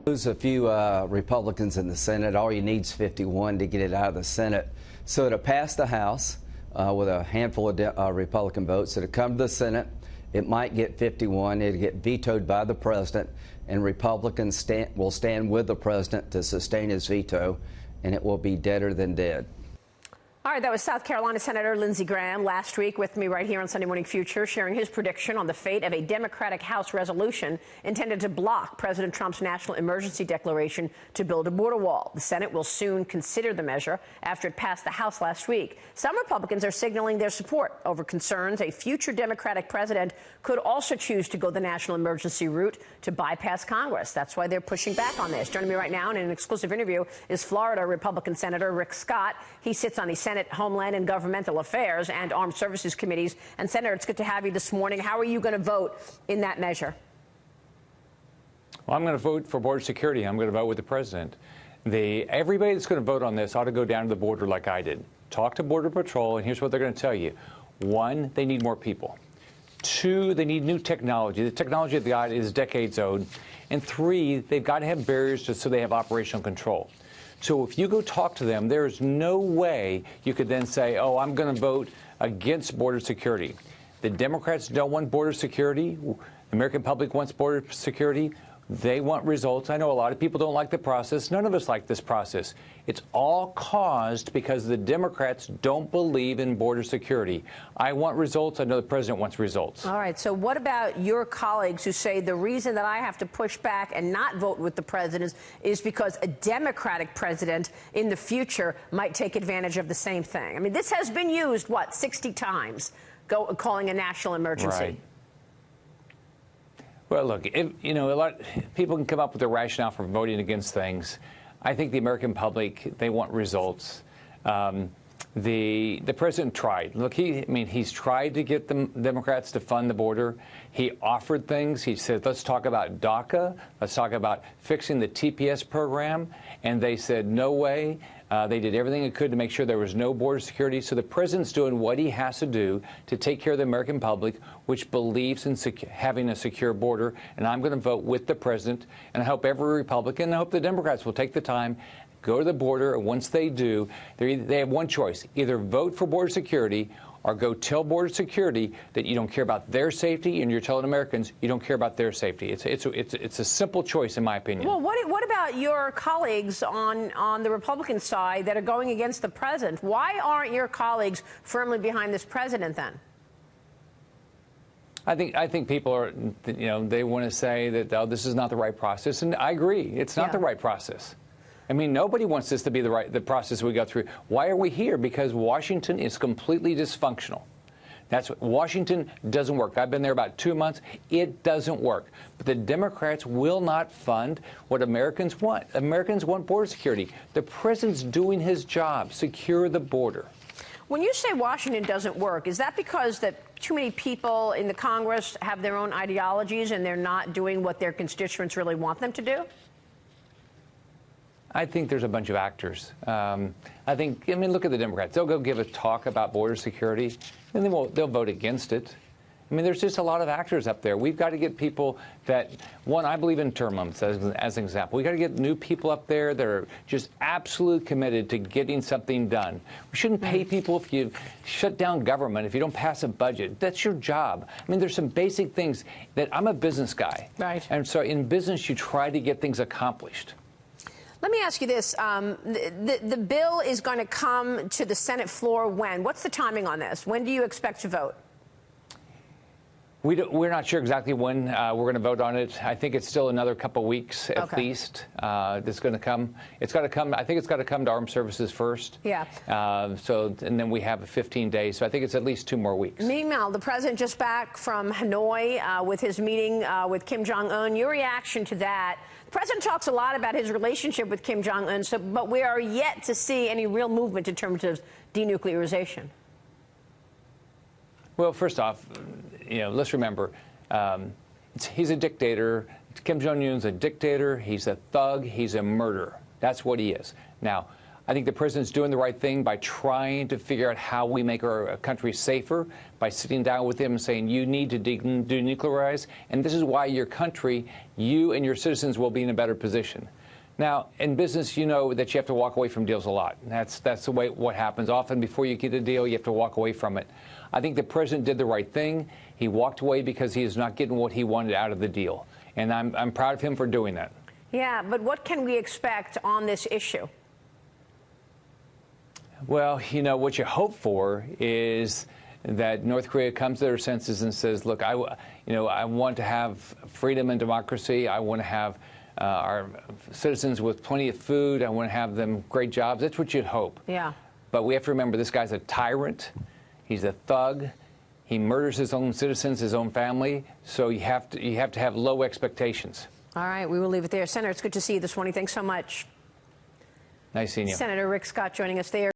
Lose a few Republicans in the Senate. All you need is 51 to get it out of the Senate. So it'll pass the House with a handful of Republican votes. It'll come to the Senate. It might get 51. It'll get vetoed by the president, and Republicans will stand with the president to sustain his veto, and it will be deader than dead. All right, that was South Carolina Senator Lindsey Graham last week with me right here on Sunday Morning Future, sharing his prediction on the fate of a Democratic House resolution intended to block President Trump's national emergency declaration to build a border wall. The Senate will soon consider the measure after it passed the House last week. Some Republicans are signaling their support over concerns a future Democratic president could also choose to go the national emergency route to bypass Congress. That's why they're pushing back on this. Joining me right now in an exclusive interview is Florida Republican Senator Rick Scott. He sits on the Senate Homeland and Governmental Affairs and Armed Services Committees. And Senator, it's good to have you this morning. How are you going to vote in that measure? Well, I'm going to vote for border security. I'm going to vote with the president. Everybody that's going to vote on this ought to go down to the border like I did. Talk to Border Patrol, and here's what they're going to tell you. One, they need more people. Two, they need new technology. The technology they've got is decades old. And three, they've got to have barriers just so they have operational control. So if you go talk to them, there is no way you could then say, oh, I'm going to vote against border security. The Democrats don't want border security. The American public wants border security. They want results. I know a lot of people don't like the process. None of us like this process. It's all caused because the Democrats don't believe in border security. I want results. I know the president wants results. All right. So what about your colleagues who say the reason that I have to push back and not vote with the president is because a Democratic president in the future might take advantage of the same thing? I mean, this has been used, what, 60 times, calling a national emergency. Right. Well, look, a lot of people can come up with a rationale for voting against things. I think the American public, they want results. The president tried. Look, he's tried to get the Democrats to fund the border. He offered things. He said, let's talk about DACA. Let's talk about fixing the TPS program. And they said, no way. They did everything they could to make sure there was no border security. So the president's doing what he has to do to take care of the American public, which believes in having a secure border. And I'm going to vote with the president. And I hope every Republican, and I hope the Democrats will take the time, go to the border. And once they do, they have one choice. Either vote for border security or go tell border security that you don't care about their safety, and you're telling Americans you don't care about their safety. It's a simple choice, in my opinion. Well, what about your colleagues on the Republican side that are going against the president? Why aren't your colleagues firmly behind this president then? I think people are, they want to say that, oh, this is not the right process, and I agree. It's not the right process. I mean, nobody wants this to be the process we go through. Why are we here? Because Washington is completely dysfunctional. That's what Washington doesn't work. I've been there about 2 months. It doesn't work. But the Democrats will not fund what Americans want. Americans want border security. The president's doing his job, secure the border. When you say Washington doesn't work, is that because that too many people in the Congress have their own ideologies and they're not doing what their constituents really want them to do? I think there's a bunch of actors. Look at the Democrats. They'll go give a talk about border security, and then they'll vote against it. I mean, there's just a lot of actors up there. We've got to get people that, one, I believe in term limits, as an example. We've got to get new people up there that are just absolutely committed to getting something done. We shouldn't pay people if you shut down government, if you don't pass a budget. That's your job. I mean, there's some basic things that I'm a business guy. Right. And so in business, you try to get things accomplished. Let me ask you this. The bill is going to come to the Senate floor when? What's the timing on this? When do you expect to vote? We're not sure exactly when we're going to vote on it. I think it's still another couple weeks at least. That's going to come. It's got to come. I think it's got to come to Armed Services first. Yeah. And then we have 15 days. So I think it's at least 2 more weeks. Meanwhile, the president just back from Hanoi with his meeting with Kim Jong-un. Your reaction to that? The president talks a lot about his relationship with Kim Jong-un, but we are yet to see any real movement in terms of denuclearization. Well, first off, let's remember, he's a dictator. Kim Jong-un's a dictator. He's a thug. He's a murderer. That's what he is. Now, I think the president's doing the right thing by trying to figure out how we make our country safer, by sitting down with him and saying, you need to denuclearize, and this is why your country, you and your citizens will be in a better position. Now, in business, you know that you have to walk away from deals a lot. That's the way what happens. Often before you get a deal, you have to walk away from it. I think the president did the right thing. He walked away because he is not getting what he wanted out of the deal. And I'm proud of him for doing that. Yeah, but what can we expect on this issue? Well, you know, what you hope for is that North Korea comes to their senses and says, look, I want to have freedom and democracy. I want to have our citizens with plenty of food. I want to have them great jobs. That's what you'd hope. Yeah. But we have to remember this guy's a tyrant. He's a thug. He murders his own citizens, his own family. So you have to have low expectations. All right, we will leave it there. Senator, it's good to see you this morning. Thanks so much. Nice seeing you. Senator Rick Scott joining us there.